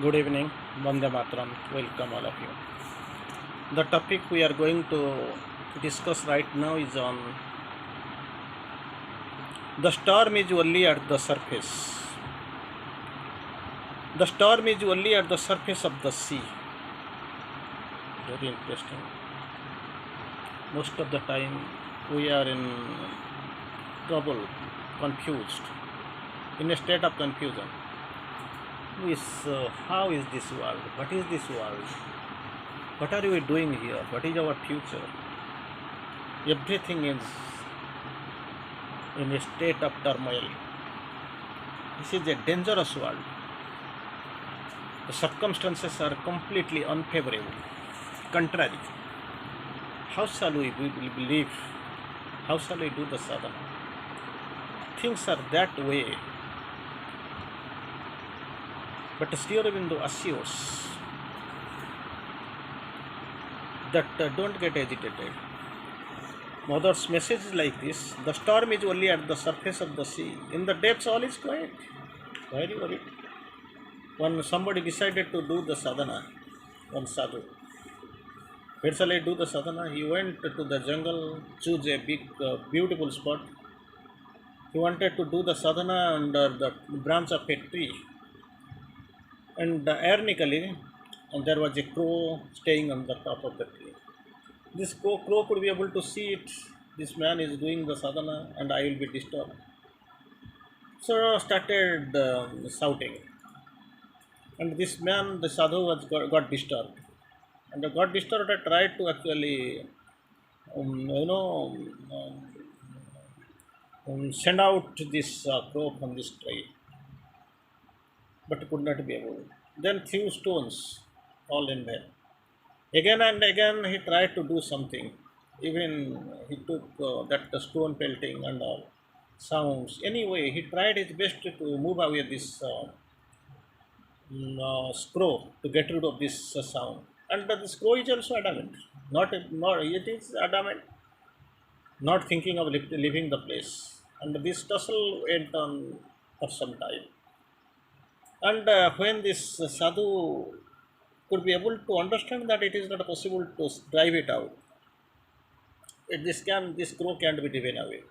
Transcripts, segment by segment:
Good evening, Vande Matram. Welcome all of you. The topic we are going to discuss right now is on the storm is only at the surface. The storm is only at the surface of the sea. Very interesting. Most of the time we are in trouble, confused, in a state of confusion. How is this world? What is this world? What are we doing here? What is our future? Everything is in a state of turmoil. This is a dangerous world. The circumstances are completely unfavorable, contrary. How shall we believe? How shall we do the sadhana? Things are that way. But Sri Aurobindo assures that don't get agitated. Mother's message is like this: the storm is only at the surface of the sea. In the depths, all is quiet. Why are you worried? When somebody decided to do the sadhana, one sadhu, where shall I do the sadhana? He went to the jungle, choose a big, beautiful spot. He wanted to do the sadhana under the branch of a tree. And ironically, there was a crow staying on the top of the tree. This crow could be able to see it. This man is doing the sadhana and I will be disturbed. So started shouting. And this man, the sadhu, got disturbed. And got disturbed, I tried to actually, send out this crow from this tree. But could not be able. Then threw stones, all in vain. Again and again he tried to do something. Even he took that stone pelting and all sounds. Anyway, he tried his best to move away this scroll to get rid of this sound. And the scroll is also adamant. Not it is adamant, not thinking of leaving the place. And this tussle went on for some time. And when this sadhu could be able to understand that it is not possible to drive it out, this crow can't be driven away.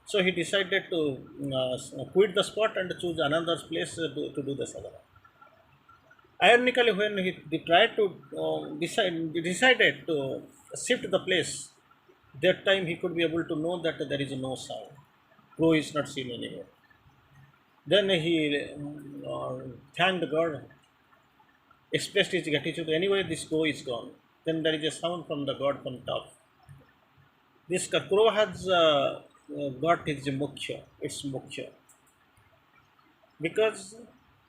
So he decided to quit the spot and choose another place to do the sadhana. Ironically, when he tried to decided to shift the place, that time he could be able to know that there is no sound. Crow is not seen anymore. Then he thanked God, expressed his gratitude. Anyway, this crow is gone. Then there is a sound from the God from top. This crow has got his mukhya, its mukhya, because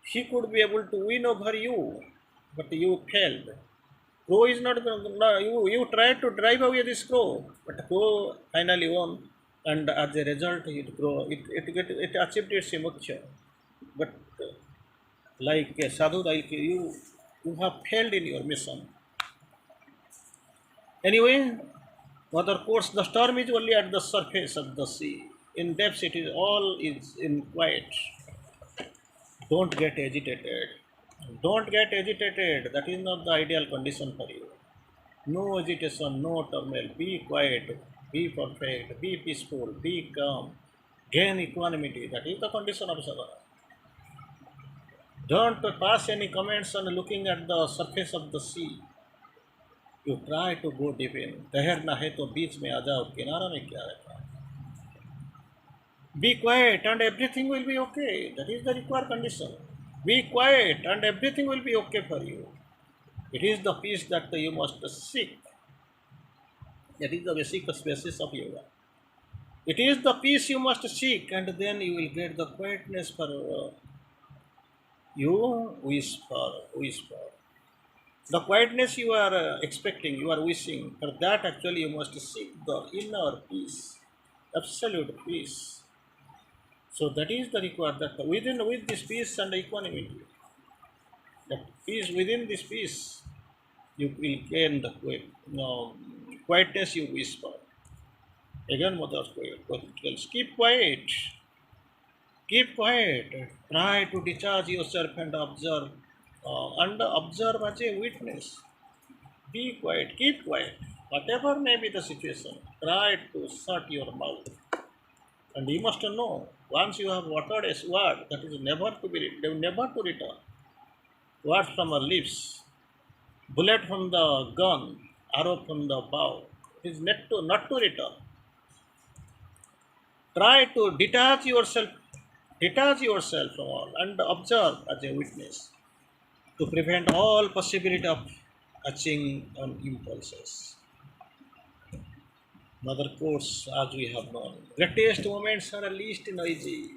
he could be able to win over you, but you failed. Crow is not, no, you tried to drive away this crow, but crow finally won, and as a result, it achieved its mukhya. But like a sadhu, like you have failed in your mission. Anyway, Mother quotes, the storm is only at the surface of the sea. In depths, it is all is in quiet. Don't get agitated. Don't get agitated. That is not the ideal condition for you. No agitation, no turmoil. Be quiet, be perfect, be peaceful, be calm. Gain equanimity. That is the condition of sadhana. Don't pass any comments on looking at the surface of the sea. You try to go deep in. तैरना है तो बीच में आ जाओ, किनारा में क्या रहता है. Be quiet and everything will be okay. That is the required condition. Be quiet and everything will be okay for you. It is the peace that you must seek. That is the basic basis of yoga. It is the peace you must seek, and then you will get the quietness for you whisper. The quietness you are expecting, you are wishing, for that actually you must seek the inner peace, absolute peace. So that is the required, that with this peace and equanimity, that peace, within this peace, you will gain the quietness you whisper. Again, Mother tells, keep quiet. Keep quiet. Try to discharge yourself and observe and observe as a witness. Be quiet, keep quiet. Whatever may be the situation, try to shut your mouth. And you must know, once you have uttered a word, that is never to be never to return. Words from our lips, bullet from the gun, arrow from the bow, is not to return. Try to detach yourself from all, and observe as a witness to prevent all possibility of acting on impulses. Mother quotes, as we have known, greatest moments are least noisy.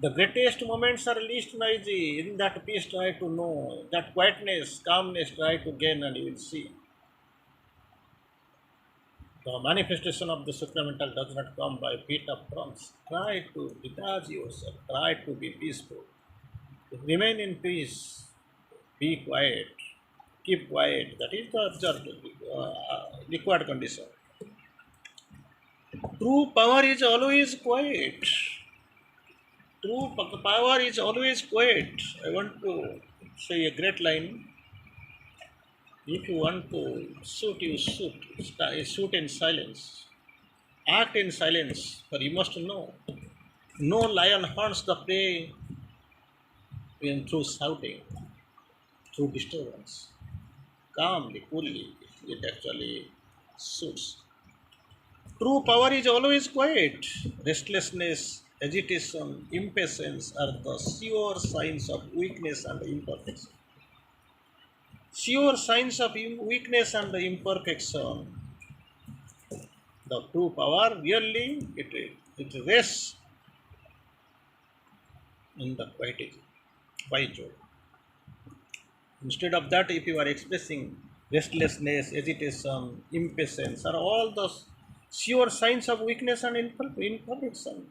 The greatest moments are least noisy. In that peace, try to know. That quietness, calmness, try to gain, and you will see. The manifestation of the supramental does not come by beat of drums. Try to detach yourself. Try to be peaceful. Remain in peace. Be quiet. Keep quiet. That is the observed, required condition. True power is always quiet. Power is always quiet. I want to say a great line. If you want to shoot, you shoot. Shoot in silence. Act in silence. For you must know. No lion hunts the prey through shouting, through disturbance. Calmly, coolly, it actually shoots. True power is always quiet. Restlessness, agitation, impatience are the sure signs of weakness and imperfection. Sure signs of weakness and imperfection. The true power really it rests in the quietude. Instead of that, if you are expressing restlessness, agitation, impatience, are all those sure signs of weakness and imperfection.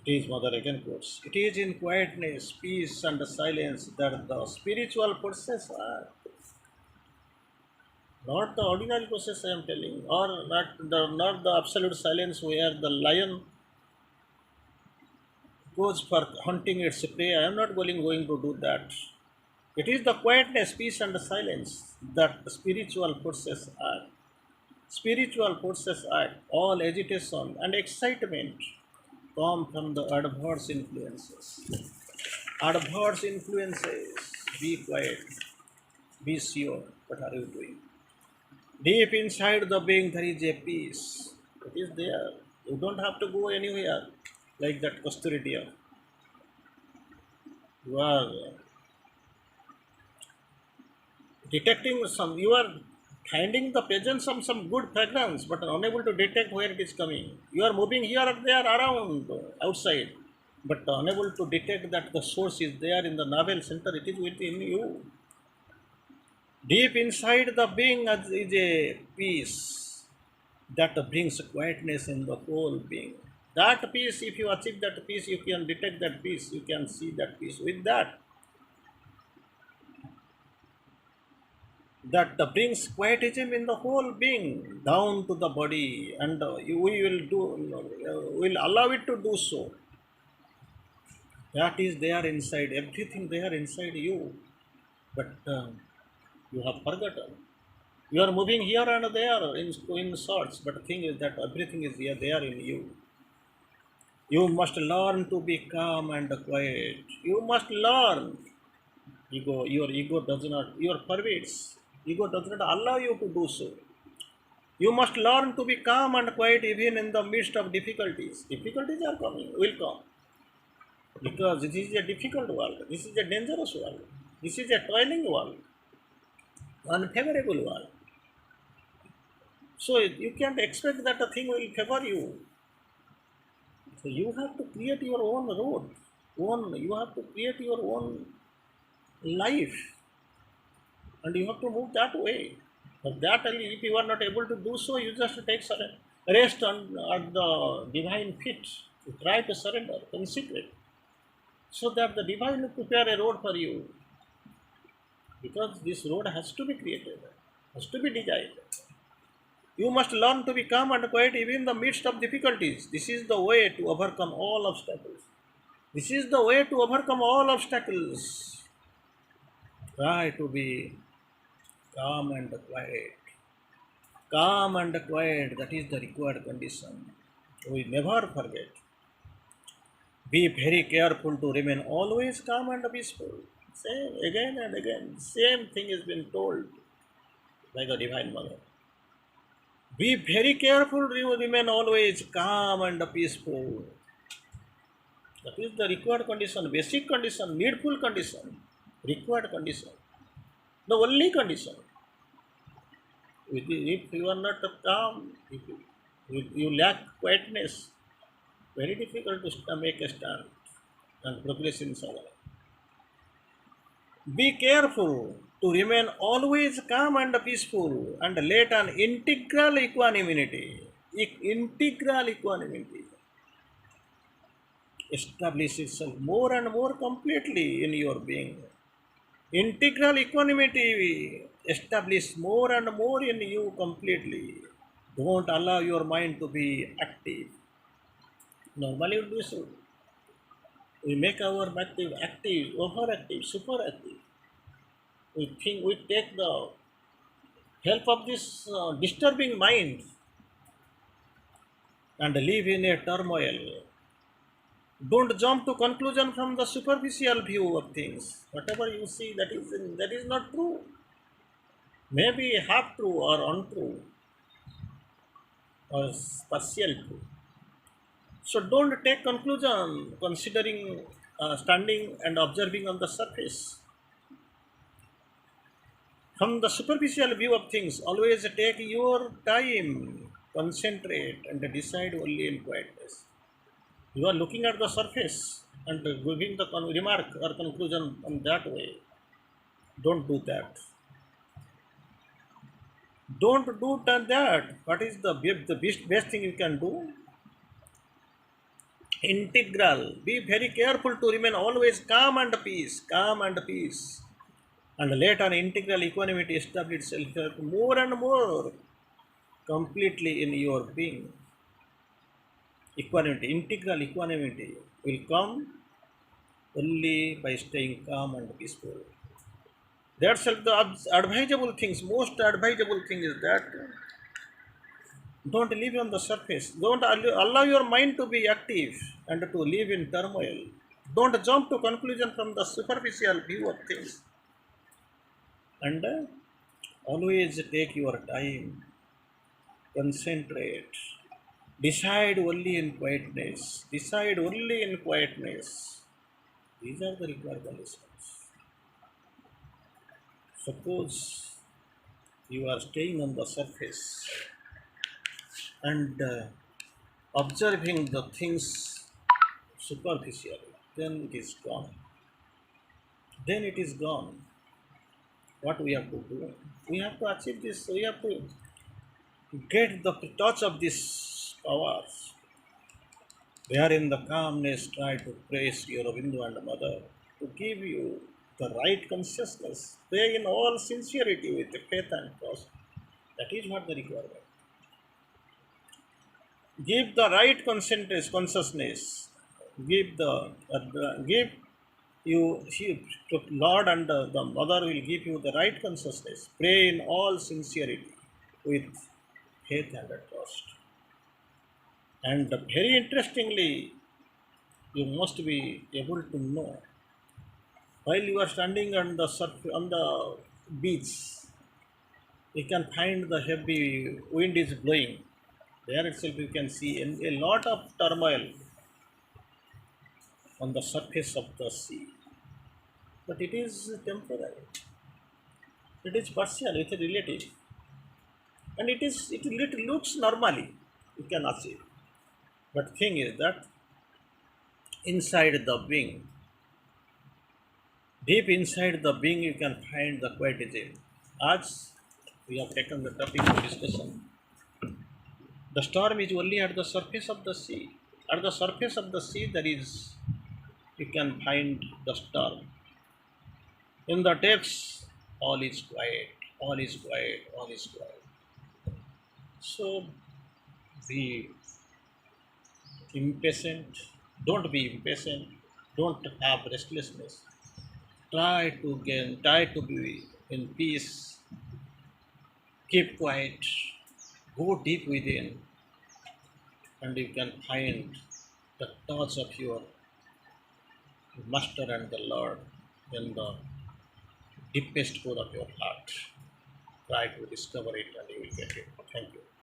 It is, Mother again quotes, it is in quietness, peace, and silence that the spiritual process are. Not the ordinary process I am telling, or not the absolute silence where the lion goes for hunting its prey. I am not going to do that. It is the quietness, peace, and the silence that the spiritual process are. Spiritual process act. All agitation and excitement come from the adverse influences. Adverse influences. Be quiet. Be sure. What are you doing? Deep inside the being, there is a peace. It is there. You don't have to go anywhere like that Kasturidia. You are detecting you are finding the presence of some good fragrance, but unable to detect where it is coming. You are moving here or there around outside, but unable to detect that the source is there in the navel center. It is within you. Deep inside the being is a peace that brings quietness in the whole being. That peace, if you achieve that peace, you can detect that peace, you can see that peace. With that, that brings quietism in the whole being down to the body, and we will allow it to do so. That is there inside, everything there inside you, but you have forgotten. You are moving here and there in sorts, but the thing is that everything is here there in you. You must learn to be calm and quiet. You must learn. Your ego does not, your pervades. Ego does not allow you to do so. You must learn to be calm and quiet even in the midst of difficulties. Difficulties are coming, will come. Because this is a difficult world. This is a dangerous world. This is a toiling world. Unfavorable world. So you can't expect that a thing will favor you. So you have to create your own road. You have to create your own life. And you have to move that way. But that if you are not able to do so, you just take rest at the divine feet. You try to surrender in secret, so that the divine will prepare a road for you. Because this road has to be created, has to be designed. You must learn to be calm and quiet even in the midst of difficulties. This is the way to overcome all obstacles. This is the way to overcome all obstacles. Try to be calm and quiet. Calm and quiet, that is the required condition. We never forget. Be very careful to remain always calm and peaceful. Same again and again. Same thing has been told by the Divine Mother. Be very careful, remain always calm and peaceful. That is the required condition, basic condition, needful condition, required condition. The only condition. If you are not calm, if you lack quietness, very difficult to make a stand and progress in soul. Be careful to remain always calm and peaceful and let an integral equanimity, integral equanimity establish itself more and more completely in your being. Integral equanimity establish more and more in you completely. Don't allow your mind to be active. Normally we do so. We make our active, overactive, superactive. We think we take the help of this disturbing mind and live in a turmoil. Don't jump to conclusion from the superficial view of things. Whatever you see, that is not true. Maybe half true or untrue or partial true. So don't take conclusion considering standing and observing on the surface. From the superficial view of things, always take your time, concentrate, and decide only in quietness. You are looking at the surface and giving the remark or conclusion on that way. Don't do that. Don't do that. What is the best thing you can do? Integral. Be very careful to remain always calm and peace. Calm and peace. And let an integral equanimity establish itself more and more completely in your being. Equanimity, integral equanimity will come only by staying calm and peaceful. That's the advisable things. Most advisable thing is that don't live on the surface. Don't allow your mind to be active and to live in turmoil. Don't jump to conclusion from the superficial view of things. And always take your time, concentrate, decide only in quietness. Decide only in quietness. These are the required conditions. Suppose you are staying on the surface and observing the things superficially, then it is gone. Then it is gone. What we have to do? We have to achieve this. We have to get the touch of this powers. There in the calmness, try to praise your Bindu and Mother to give you the right consciousness. Pray in all sincerity with faith and trust. That is what the requirement. Give the right consciousness. Give you to Lord and the Mother will give you the right consciousness. Pray in all sincerity with faith and trust. And very interestingly, you must be able to know while you are standing on the on the beach, you can find the heavy wind is blowing. There itself you can see a lot of turmoil on the surface of the sea. But it is temporary. It is partial, it is relative. And it looks normally. You can achieve. But thing is that inside the being, deep inside the being you can find the quietism. As we have taken the topic of discussion, the storm is only at the surface of the sea. At the surface of the sea there is, you can find the storm. In the depths, all is quiet, all is quiet, all is quiet. So be impatient. Don't be impatient. Don't have restlessness. Try to be in peace. Keep quiet. Go deep within, and you can find the touch of your Master and the Lord in the deepest core of your heart. Try to discover it, and you will get it. Thank you.